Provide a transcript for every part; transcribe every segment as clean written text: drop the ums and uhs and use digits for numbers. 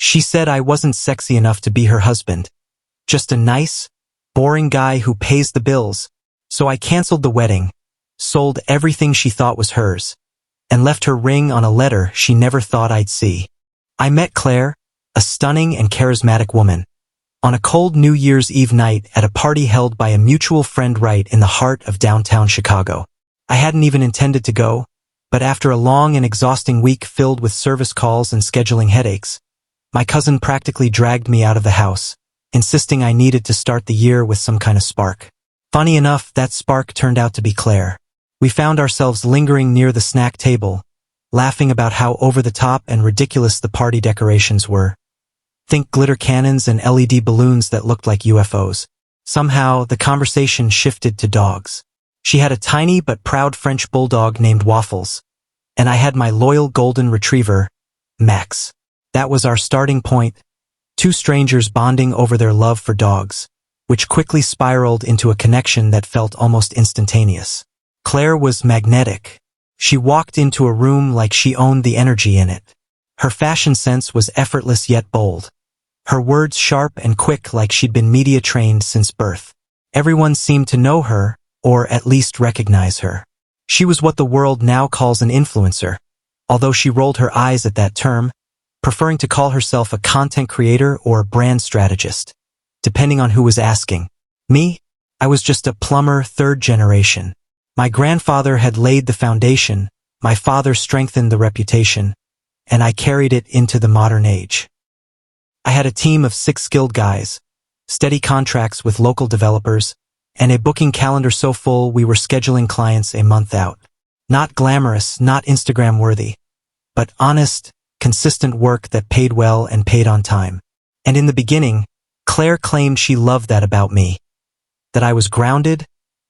She said I wasn't sexy enough to be her husband. Just a nice, boring guy who pays the bills. So I canceled the wedding, sold everything she thought was hers, and left her ring on a letter she never thought I'd see. I met Claire, a stunning and charismatic woman, on a cold New Year's Eve night at a party held by a mutual friend right in the heart of downtown Chicago. I hadn't even intended to go, but after a long and exhausting week filled with service calls and scheduling headaches, my cousin practically dragged me out of the house, insisting I needed to start the year with some kind of spark. Funny enough, that spark turned out to be Claire. We found ourselves lingering near the snack table, laughing about how over-the-top and ridiculous the party decorations were. Think glitter cannons and LED balloons that looked like UFOs. Somehow, the conversation shifted to dogs. She had a tiny but proud French bulldog named Waffles, and I had my loyal golden retriever, Max. That was our starting point, two strangers bonding over their love for dogs, which quickly spiraled into a connection that felt almost instantaneous. Claire was magnetic. She walked into a room like she owned the energy in it. Her fashion sense was effortless yet bold. Her words sharp and quick like she'd been media trained since birth. Everyone seemed to know her, or at least recognize her. She was what the world now calls an influencer, although she rolled her eyes at that term, preferring to call herself a content creator or brand strategist, depending on who was asking. Me? I was just a plumber third generation. My grandfather had laid the foundation, my father strengthened the reputation, and I carried it into the modern age. I had a team of 6 skilled guys, steady contracts with local developers, and a booking calendar so full we were scheduling clients a month out. Not glamorous, not Instagram-worthy, but honest, consistent work that paid well and paid on time. And in the beginning, Claire claimed she loved that about me. That I was grounded,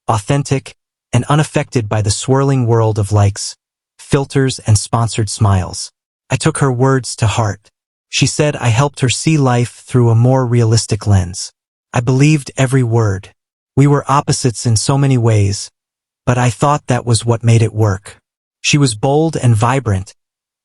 authentic, and unaffected by the swirling world of likes, filters, and sponsored smiles. I took her words to heart. She said I helped her see life through a more realistic lens. I believed every word. We were opposites in so many ways, but I thought that was what made it work. She was bold and vibrant.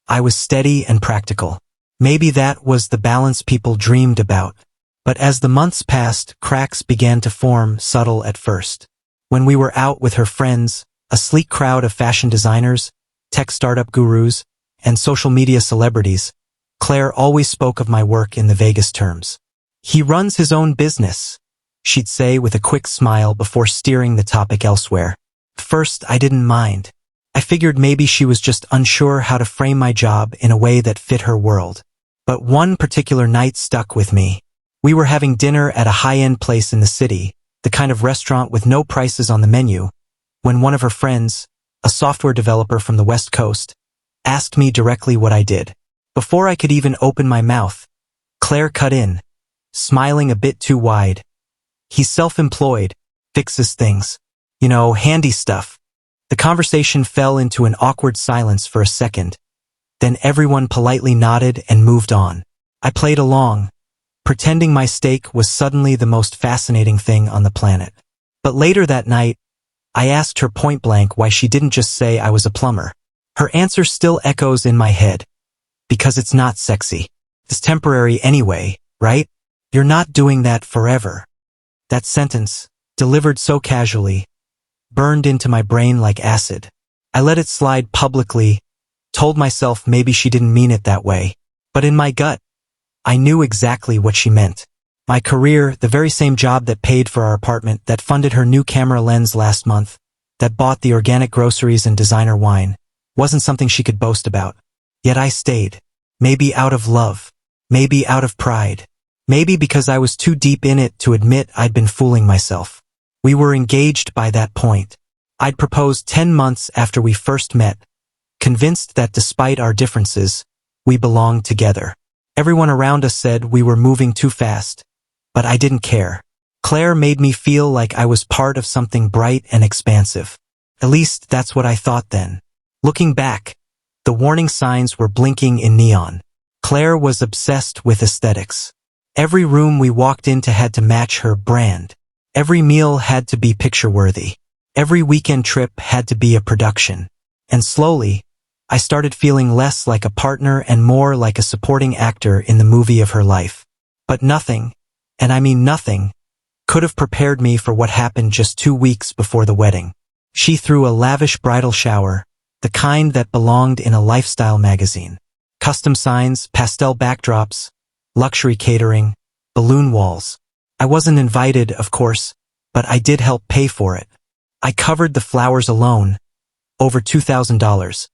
I was steady and practical. Maybe that was the balance people dreamed about. But as the months passed, cracks began to form, subtle at first. When we were out with her friends, a sleek crowd of fashion designers, tech startup gurus, and social media celebrities, Claire always spoke of my work in the vaguest terms. "He runs his own business," she'd say with a quick smile before steering the topic elsewhere. First, I didn't mind. I figured maybe she was just unsure how to frame my job in a way that fit her world. But one particular night stuck with me. We were having dinner at a high-end place in the city, the kind of restaurant with no prices on the menu, when one of her friends, a software developer from the West Coast, asked me directly what I did. Before I could even open my mouth, Claire cut in, smiling a bit too wide. "He's self-employed, fixes things. You know, handy stuff." The conversation fell into an awkward silence for a second. Then everyone politely nodded and moved on. I played along, pretending my steak was suddenly the most fascinating thing on the planet. But later that night, I asked her point blank why she didn't just say I was a plumber. Her answer still echoes in my head. "Because it's not sexy. It's temporary anyway, right? You're not doing that forever." That sentence, delivered so casually, burned into my brain like acid. I let it slide publicly, told myself maybe she didn't mean it that way. But in my gut, I knew exactly what she meant. My career, the very same job that paid for our apartment, that funded her new camera lens last month, that bought the organic groceries and designer wine, wasn't something she could boast about. Yet I stayed. Maybe out of love. Maybe out of pride. Maybe because I was too deep in it to admit I'd been fooling myself. We were engaged by that point. I'd proposed 10 months after we first met, convinced that despite our differences, we belonged together. Everyone around us said we were moving too fast, but I didn't care. Claire made me feel like I was part of something bright and expansive. At least that's what I thought then. Looking back, the warning signs were blinking in neon. Claire was obsessed with aesthetics. Every room we walked into had to match her brand. Every meal had to be picture-worthy. Every weekend trip had to be a production. And slowly, I started feeling less like a partner and more like a supporting actor in the movie of her life. But nothing, and I mean nothing, could have prepared me for what happened just 2 weeks before the wedding. She threw a lavish bridal shower, the kind that belonged in a lifestyle magazine. Custom signs, pastel backdrops, luxury catering, balloon walls. I wasn't invited, of course, but I did help pay for it. I covered the flowers alone, over $2,000,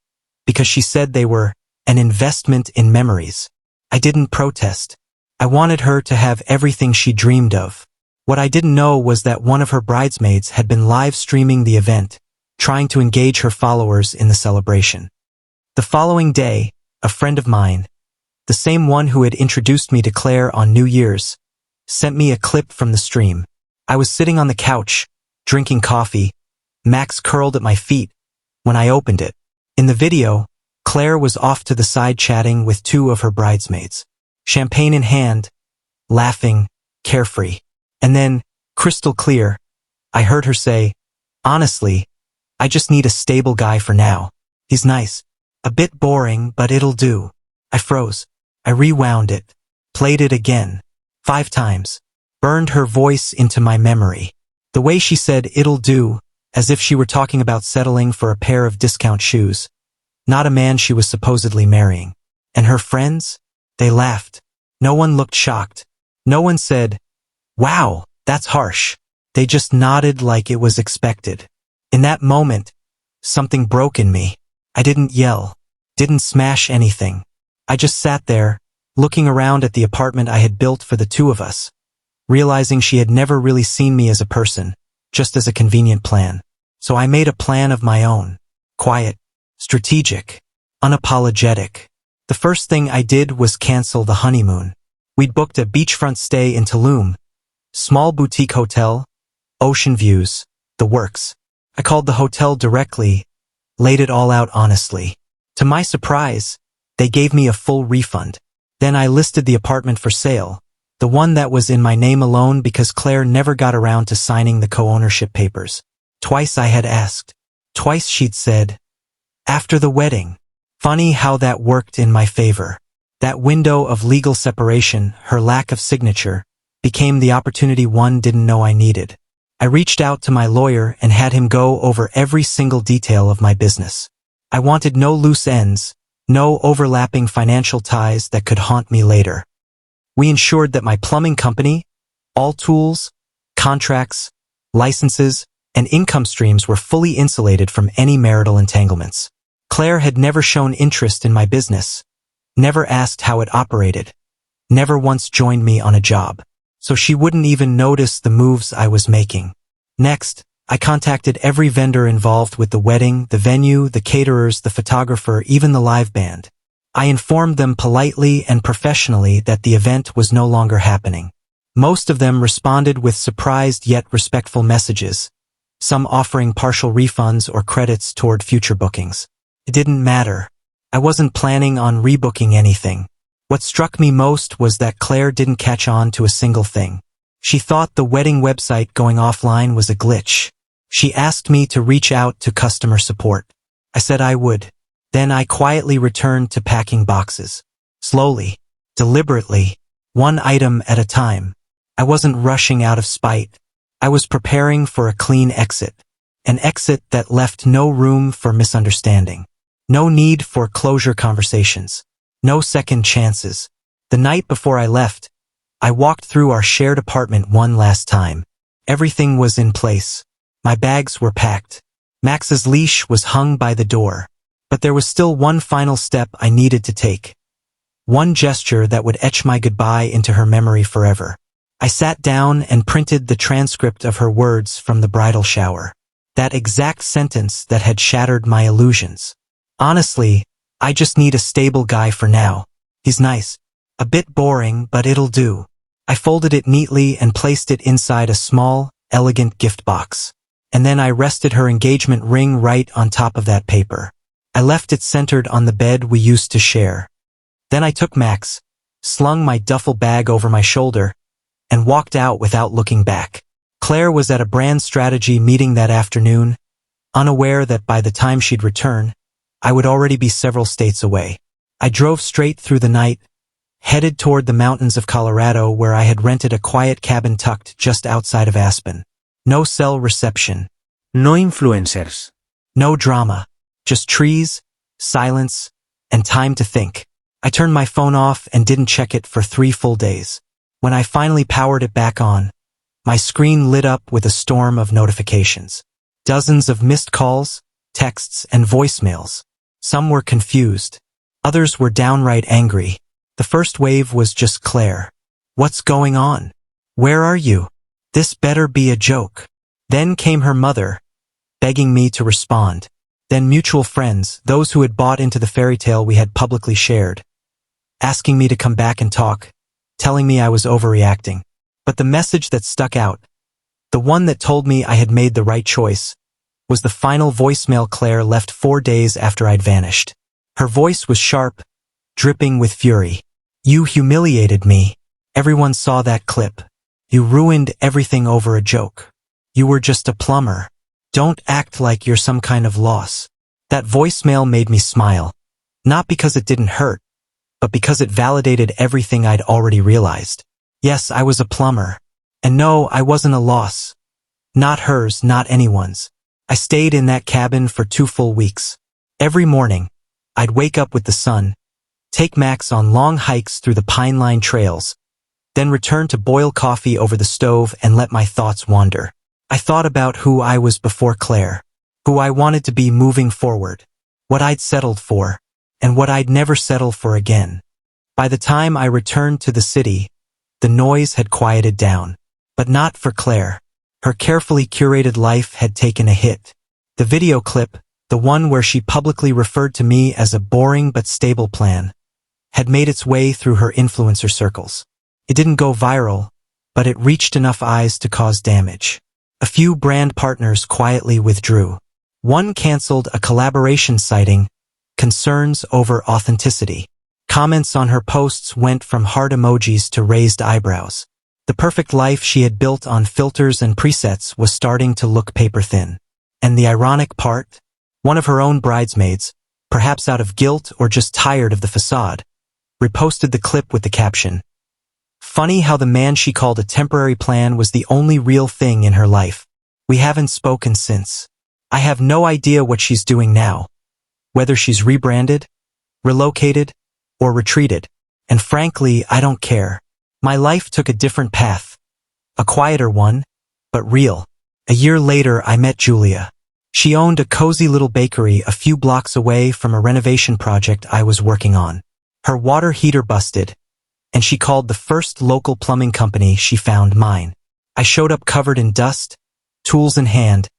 because she said they were an investment in memories. I didn't protest. I wanted her to have everything she dreamed of. What I didn't know was that one of her bridesmaids had been live streaming the event, trying to engage her followers in the celebration. The following day, a friend of mine, the same one who had introduced me to Claire on New Year's, sent me a clip from the stream. I was sitting on the couch, drinking coffee, Max curled at my feet, when I opened it. In the video, Claire was off to the side chatting with 2 of her bridesmaids, champagne in hand, laughing, carefree. And then, crystal clear, I heard her say, "Honestly, I just need a stable guy for now. He's nice. A bit boring, but it'll do." I froze. I rewound it, played it again, 5 times, burned her voice into my memory. The way she said "it'll do," as if she were talking about settling for a pair of discount shoes, not a man she was supposedly marrying. And her friends? They laughed. No one looked shocked. No one said, "Wow, that's harsh." They just nodded like it was expected. In that moment, something broke in me. I didn't yell, didn't smash anything. I just sat there, looking around at the apartment I had built for the 2 of us, realizing she had never really seen me as a person, just as a convenient plan. So I made a plan of my own. Quiet, strategic, unapologetic. The first thing I did was cancel the honeymoon. We'd booked a beachfront stay in Tulum, small boutique hotel, ocean views, the works. I called the hotel directly, laid it all out honestly. To my surprise, they gave me a full refund. Then I listed the apartment for sale, the one that was in my name alone because Claire never got around to signing the co-ownership papers. Twice I had asked. Twice she'd said, "After the wedding." Funny how that worked in my favor. That window of legal separation, her lack of signature, became the opportunity one didn't know I needed. I reached out to my lawyer and had him go over every single detail of my business. I wanted no loose ends, no overlapping financial ties that could haunt me later. We ensured that my plumbing company, all tools, contracts, licenses, and income streams were fully insulated from any marital entanglements. Claire had never shown interest in my business, never asked how it operated, never once joined me on a job, so she wouldn't even notice the moves I was making. Next, I contacted every vendor involved with the wedding, the venue, the caterers, the photographer, even the live band. I informed them politely and professionally that the event was no longer happening. Most of them responded with surprised yet respectful messages, some offering partial refunds or credits toward future bookings. It didn't matter. I wasn't planning on rebooking anything. What struck me most was that Claire didn't catch on to a single thing. She thought the wedding website going offline was a glitch. She asked me to reach out to customer support. I said I would. Then I quietly returned to packing boxes. Slowly, deliberately, one item at a time. I wasn't rushing out of spite. I was preparing for a clean exit. An exit that left no room for misunderstanding. No need for closure conversations. No second chances. The night before I left, I walked through our shared apartment one last time. Everything was in place. My bags were packed. Max's leash was hung by the door. But there was still one final step I needed to take. One gesture that would etch my goodbye into her memory forever. I sat down and printed the transcript of her words from the bridal shower. That exact sentence that had shattered my illusions. "Honestly, I just need a stable guy for now. He's nice. A bit boring, but it'll do." I folded it neatly and placed it inside a small, elegant gift box. And then I rested her engagement ring right on top of that paper. I left it centered on the bed we used to share. Then I took Max, slung my duffel bag over my shoulder, and walked out without looking back. Claire was at a brand strategy meeting that afternoon, unaware that by the time she'd return, I would already be several states away. I drove straight through the night, headed toward the mountains of Colorado where I had rented a quiet cabin tucked just outside of Aspen. No cell reception. No influencers. No drama. Just trees, silence, and time to think. I turned my phone off and didn't check it for 3 full days. When I finally powered it back on, my screen lit up with a storm of notifications. Dozens of missed calls, texts, and voicemails. Some were confused. Others were downright angry. The first wave was just Claire. What's going on? Where are you? This better be a joke. Then came her mother, begging me to respond. Then mutual friends, those who had bought into the fairy tale we had publicly shared, asking me to come back and talk, telling me I was overreacting. But the message that stuck out, the one that told me I had made the right choice, was the final voicemail Claire left 4 days after I'd vanished. Her voice was sharp, dripping with fury. You humiliated me. Everyone saw that clip. You ruined everything over a joke. You were just a plumber. Don't act like you're some kind of loss. That voicemail made me smile. Not because it didn't hurt, but because it validated everything I'd already realized. Yes, I was a plumber. And no, I wasn't a loss. Not hers, not anyone's. I stayed in that cabin for 2 full weeks. Every morning, I'd wake up with the sun, take Max on long hikes through the pine-lined trails, then return to boil coffee over the stove and let my thoughts wander. I thought about who I was before Claire, who I wanted to be moving forward, what I'd settled for, and what I'd never settle for again. By the time I returned to the city, the noise had quieted down. But not for Claire. Her carefully curated life had taken a hit. The video clip, the one where she publicly referred to me as a boring but stable plan, had made its way through her influencer circles. It didn't go viral, but it reached enough eyes to cause damage. A few brand partners quietly withdrew. One canceled a collaboration citing concerns over authenticity. Comments on her posts went from heart emojis to raised eyebrows. The perfect life she had built on filters and presets was starting to look paper-thin. And the ironic part? One of her own bridesmaids, perhaps out of guilt or just tired of the facade, reposted the clip with the caption, "Funny how the man she called a temporary plan was the only real thing in her life. We haven't spoken since. I have no idea what she's doing now. Whether she's rebranded, relocated, or retreated. And frankly, I don't care. My life took a different path. A quieter one, but real." A year later, I met Julia. She owned a cozy little bakery a few blocks away from a renovation project I was working on. Her water heater busted, and she called the first local plumbing company she found mine. I showed up covered in dust, tools in hand,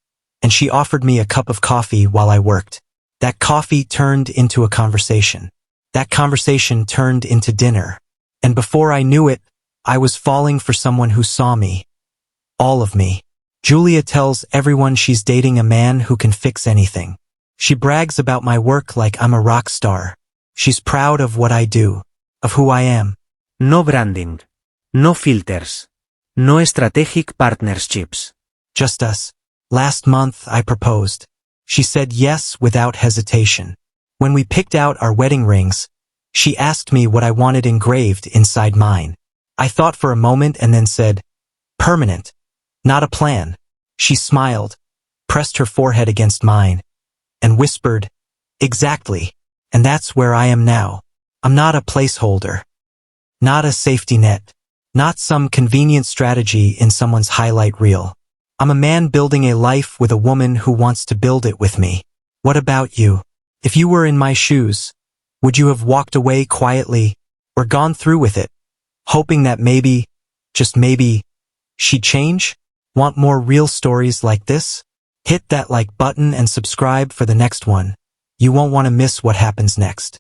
and she offered me a cup of coffee while I worked. That coffee turned into a conversation. That conversation turned into dinner. And before I knew it, I was falling for someone who saw me. All of me. Julia tells everyone she's dating a man who can fix anything. She brags about my work like I'm a rock star. She's proud of what I do, of who I am. No branding. No filters. No strategic partnerships. Just us. Last month, I proposed. She said yes without hesitation. When we picked out our wedding rings, she asked me what I wanted engraved inside mine. I thought for a moment and then said, "Permanent. Not a plan." She smiled, pressed her forehead against mine, and whispered, "Exactly. And that's where I am now. I'm not a placeholder. Not a safety net. Not some convenient strategy in someone's highlight reel. I'm a man building a life with a woman who wants to build it with me. What about you? If you were in my shoes, would you have walked away quietly or gone through with it, hoping that maybe, just maybe, she'd change? Want more real stories like this? Hit that like button and subscribe for the next one. You won't want to miss what happens next.